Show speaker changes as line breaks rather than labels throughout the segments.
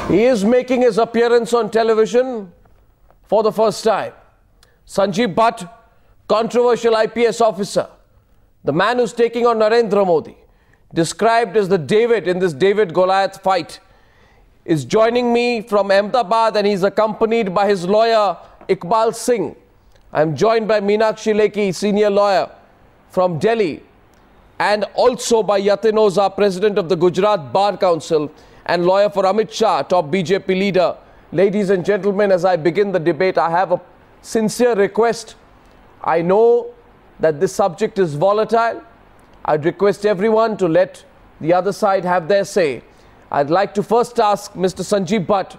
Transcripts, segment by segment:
He is making his appearance on television for the first time. Sanjeev Bhatt, controversial IPS officer, the man who's taking on Narendra Modi, described as the David in this David-Goliath fight, is joining me from Ahmedabad, and he's accompanied by his lawyer Iqbal Singh. I'm joined by Meenakshi Lekhi, senior lawyer from Delhi, and also by Yatin Oza, president of the Gujarat Bar Council, and lawyer for Amit Shah, top BJP leader. Ladies and gentlemen, as I begin the debate, I have a sincere request. I know that this subject is volatile. I'd request everyone to let the other side have their say. I'd like to first ask Mr. Sanjeev Bhatt.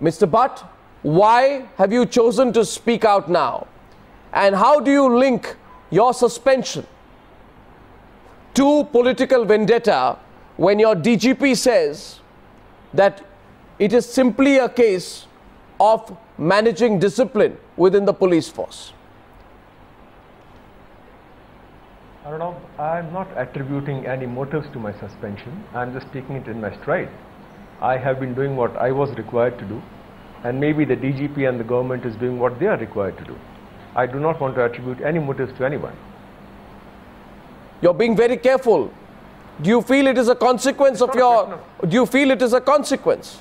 Mr. Bhatt, why have you chosen to speak out now? And how do you link your suspension to political vendetta when your DGP says that it is simply a case of managing discipline within the police force?
I don't know. I'm not attributing any motives to my suspension. I'm just taking it in my stride. I have been doing what I was required to do, and maybe the DGP and the government is doing what they are required to do. I do not want to attribute any motives to anyone. You're
being very careful. Do you feel it is a consequence of your... Do you feel it is a consequence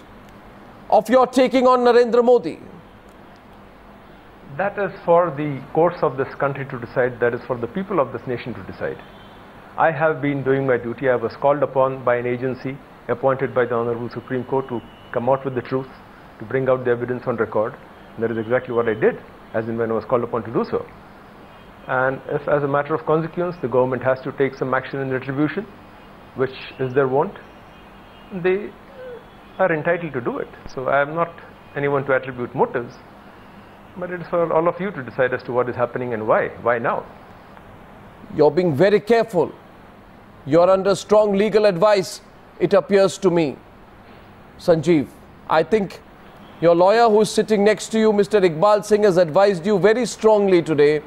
of your taking on Narendra Modi?
That is for the courts of this country to decide. That is for the people of this nation to decide. I have been doing my duty. I was called upon by an agency appointed by the Honorable Supreme Court to come out with the truth, to bring out the evidence on record. And that is exactly what I did, as in when I was called upon to do so. And if, as a matter of consequence, the government has to take some action in retribution, which is their want, they are entitled to do it. So I am not anyone to attribute motives, but it is for all of you to decide as to what is happening and why. Why now?
You're being very careful. You're under strong legal advice, it appears to me. Sanjeev, I think your lawyer who's sitting next to you, Mr. Iqbal Singh, has advised you very strongly today,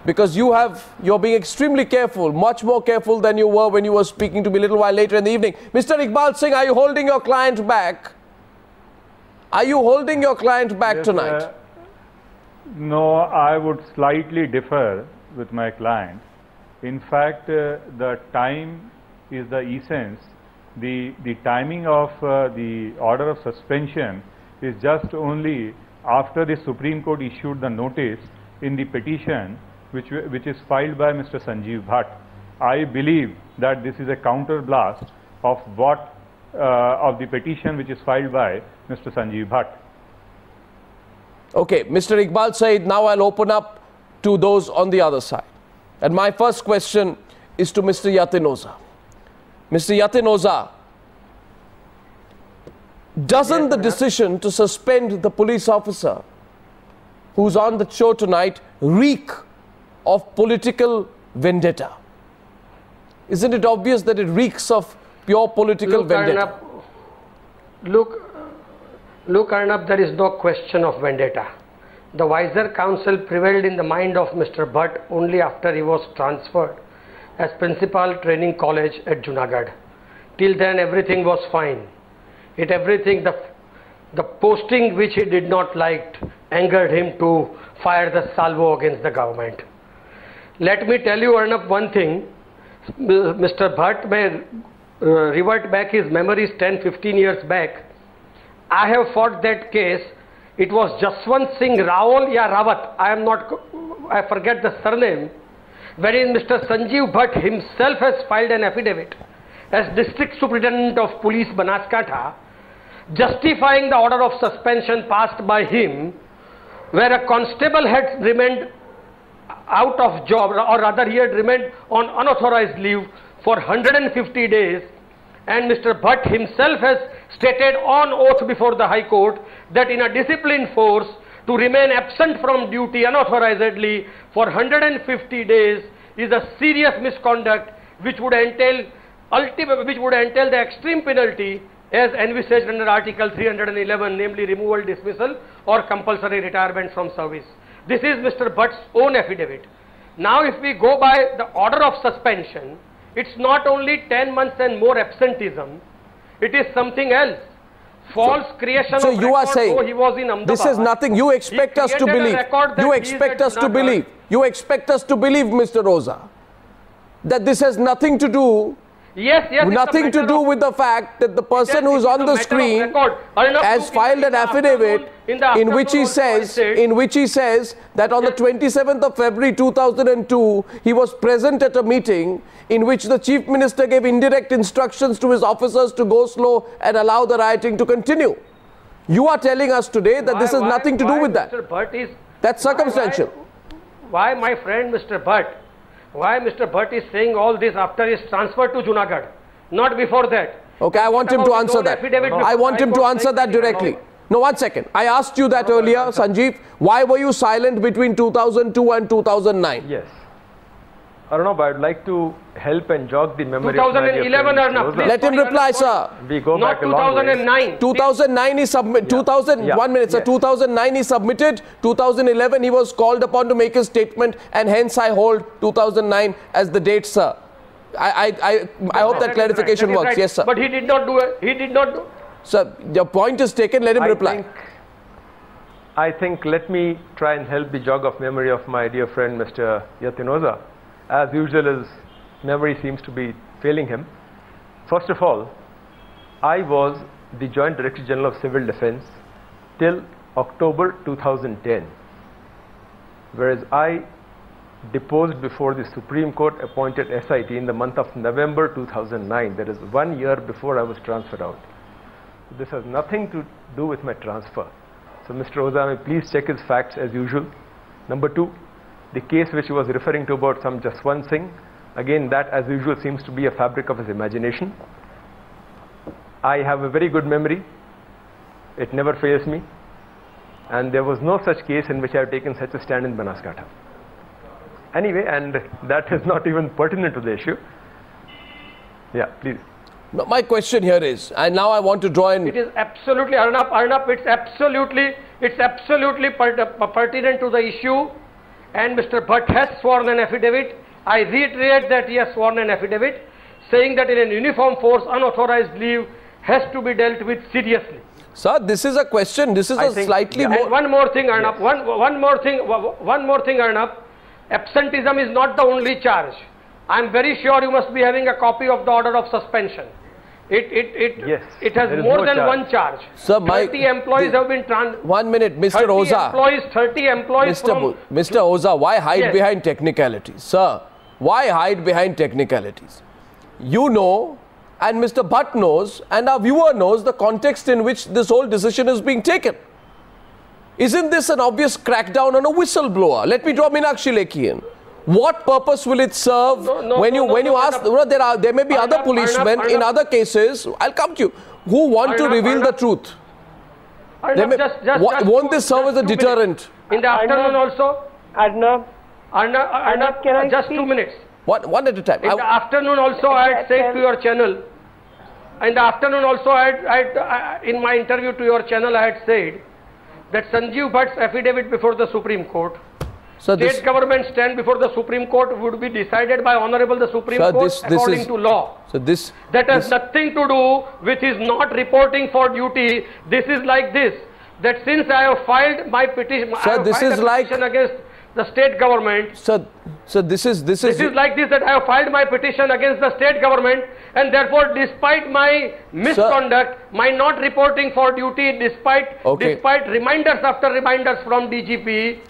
because you're being extremely careful, much more careful than you were when you were speaking to me a little while later in the evening. Mr. Iqbal Singh, are you holding your client back? Are you holding your client back
Yes,
tonight?
No, I would slightly differ with my client. In fact, the time is the essence. The timing of the order of suspension is just only after the Supreme Court issued the notice in the petition which is filed by Mr. Sanjeev Bhatt. I believe that this is a counter blast of of the petition which is filed by Mr. Sanjeev Bhatt.
Okay, Mr. Iqbal Said, now I'll open up to those on the other side. And my first question is to Mr. Yatin Oza. Mr. Yatin Oza, doesn't the decision to suspend the police officer who's on the show tonight reek of political vendetta? Isn't it obvious that it reeks of pure political vendetta?
Look, Arnab, there is no question of vendetta. The wiser counsel prevailed in the mind of Mr. Bhatt only after he was transferred as Principal Training College at Junagadh. Till then, everything was fine. The posting which he did not like angered him to fire the salvo against the government. Let me tell you, Arnab, one thing. Mr. Bhatt may revert back his memories 10-15 years back. I have fought that case. It was Jaswant Singh Rawal Rawat, I forget the surname, wherein Mr. Sanjeev Bhatt himself has filed an affidavit as District Superintendent of Police Banaskantha, justifying the order of suspension passed by him, where a constable had remained out of job, or rather he had remained on unauthorized leave for 150 days, and Mr. Bhatt himself has stated on oath before the High Court that in a disciplined force, to remain absent from duty unauthorizedly for 150 days is a serious misconduct which would entail the extreme penalty as envisaged under Article 311, namely removal, dismissal or compulsory retirement from service. This is Mr. Bhatt's own affidavit. Now if we go by the order of suspension, it's not only 10 months and more absenteeism, It is something else. False creation
So
of
you are
record,
saying
though he was in Ahmedabad.
this is nothing. You expect us to
created a
believe.
record that
You
he
expect
is
us to
Janata.
believe. You expect us to believe, Mr. Rosa, that this has nothing to do.
Yes, yes.
Nothing to do with the fact that the person who is on the screen has filed an affidavit in which he says that on the 27th of February 2002 he was present at a meeting in which the Chief Minister gave indirect instructions to his officers to go slow and allow the rioting to continue. You are telling us today that this has nothing to do with that.
Mr. Bhatt is,
That's circumstantial.
why my friend Mr. Bhatt? Why Mr. Bhatt is saying all this after his transfer to Junagadh, not before that?
Okay, I want him to answer that. I want him to answer that directly. No, 1 second. I asked you that earlier, Sanjeev. Why were you silent between 2002 and 2009?
Yes. Arnab, I would like to help and jog the memory
2011
of
Arnab, please.
Let him reply, sir.
We go
Not
back a long way.
2009.
2009 he submitted. 1 minute, sir.
Yes.
2009 he submitted. 2011 he was called upon to make a statement, and hence I hold 2009 as the date, sir. I hope that clarification works.
Right.
Yes, sir.
But he did not do it. He did not do.
Sir, your point is taken. Let him reply.
I think let me try and help the jog of memory of my dear friend Mr. Yatinoza. As usual, his memory seems to be failing him. First of all, I was the Joint Director General of Civil Defence till October 2010, whereas I deposed before the Supreme Court appointed SIT in the month of November 2009. That is 1 year before I was transferred out. This has nothing to do with my transfer. So Mr. Rosa, please check his facts as usual. Number two, the case which he was referring to about some Jaswant Singh, again that as usual seems to be a fabric of his imagination. I have a very good memory. It never fails me. And there was no such case in which I have taken such a stand in Banaskantha. Anyway, and that is not even pertinent to the issue. Yeah, please.
No, my question here is, and now I want to draw in.
It is absolutely, Arnab, it's absolutely pertinent to the issue. And Mr. Bhatt has sworn an affidavit. I reiterate that he has sworn an affidavit saying that in a uniform force, unauthorized leave has to be dealt with seriously.
Sir, this is a question. This is slightly more.
And one more thing, Arnab. Yes. One more thing, Arnab. Absenteeism is not the only charge. I am very sure you must be having a copy of the order of suspension. It has more than one charge.
Sir,
30 employees have been
1 minute, Mr. Oza.
30 employees
Mr. Oza, why hide behind technicalities? Sir, why hide behind technicalities? You know, and Mr. Bhatt knows, and our viewer knows the context in which this whole decision is being taken. Isn't this an obvious crackdown on a whistleblower? Let me draw Meenakshi Lekhi in. What purpose will it serve when you ask? There may be other policemen in other cases. I'll come to you who want to reveal the truth. Won't this serve as a deterrent?
In the afternoon also.
Arnab, can I
just
speak?
2 minutes.
One at a time.
In the afternoon also, I had said to your channel. In the afternoon also, in my interview to your channel, I had said that Sanjeev Bhatt's affidavit before the Supreme Court.
So
State government stand before the Supreme Court would be decided by Honorable the Supreme Court according to law.
So
that has nothing to do with his not reporting for duty. This is like this, that since I have filed my petition, petition against the state government.
So this is
like this, that I have filed my petition against the state government, and therefore despite my misconduct, my not reporting for duty, despite reminders after reminders from DGP,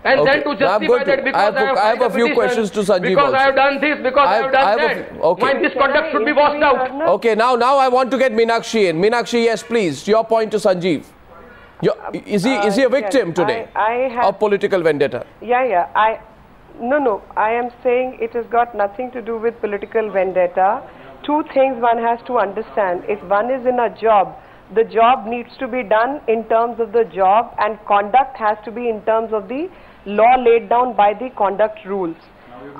and then to justify that because
I have a few questions to Sanjeev
because I have done this, because I have done that, my misconduct should be washed out.
Okay, now I want to get Meenakshi in. Meenakshi, yes, please. Your point to Sanjeev. Is he a victim today of political vendetta?
No. I am saying it has got nothing to do with political vendetta. Two things one has to understand. If one is in a job, the job needs to be done in terms of the job, and conduct has to be in terms of the law laid down by the conduct rules.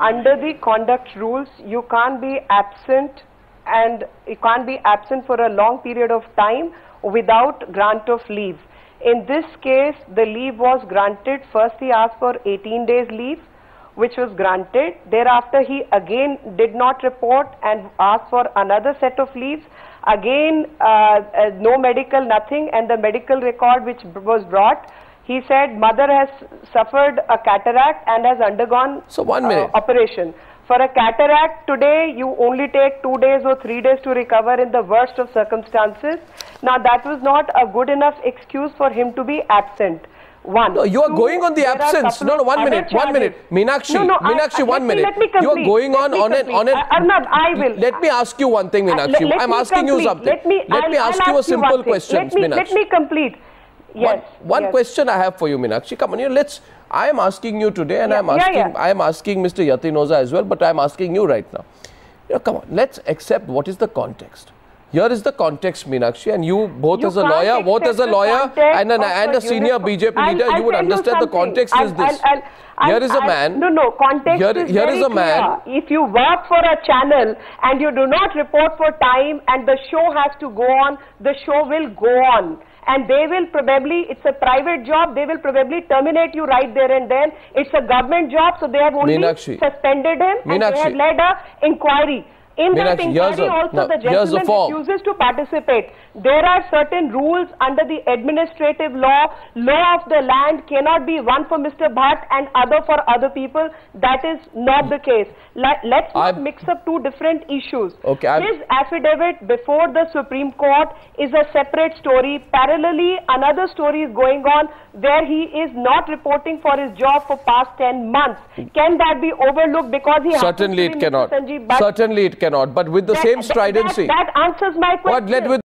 Under the conduct rules, you can't be absent, and you can't be absent for a long period of time without grant of leave. In this case, the leave was granted. First he asked for 18 days leave, which was granted. Thereafter he again did not report and asked for another set of leaves. Again, no medical, nothing, and the medical record which was brought, he said mother has suffered a cataract and has undergone operation. For a cataract today, you only take 2 days or 3 days to recover in the worst of circumstances. Now that was not a good enough excuse for him to be absent. One.
No, you are going on the absence. No, 1 minute, 1 minute. Meenakshi, Meenakshi, 1 minute. You are going on an...
Arnab, I will.
Let me ask you one thing, Meenakshi. I'm asking you something. Let me ask you a simple question, Meenakshi.
Let me complete. Yes.
One question I have for you, Meenakshi. Come on, I am asking you today, and I am asking Mr. Yatinoza as well, but I am asking you right now. Come on, let's accept what is the context. Here is the context, Meenakshi, and you both as a lawyer, and a senior BJP leader, you would understand the context is this. Here is a man.
Context is very clear. If you work for a channel and you do not report for time and the show has to go on, the show will go on. And they will probably, it's a private job, they will probably terminate you right there and then. It's a government job, so they have only suspended him and they have led an inquiry. In that inquiry also the gentleman refuses to participate. There are certain rules under the administrative law. Law of the land cannot be one for Mr. Bhatt and other for other people. That is not the case. Let's not mix up two different issues. His affidavit before the Supreme Court is a separate story. Parallelly, another story is going on where he is not reporting for his job for past 10 months. Can that be overlooked because he
Certainly it cannot. Certainly it cannot. But with the same stridency.
That answers my question.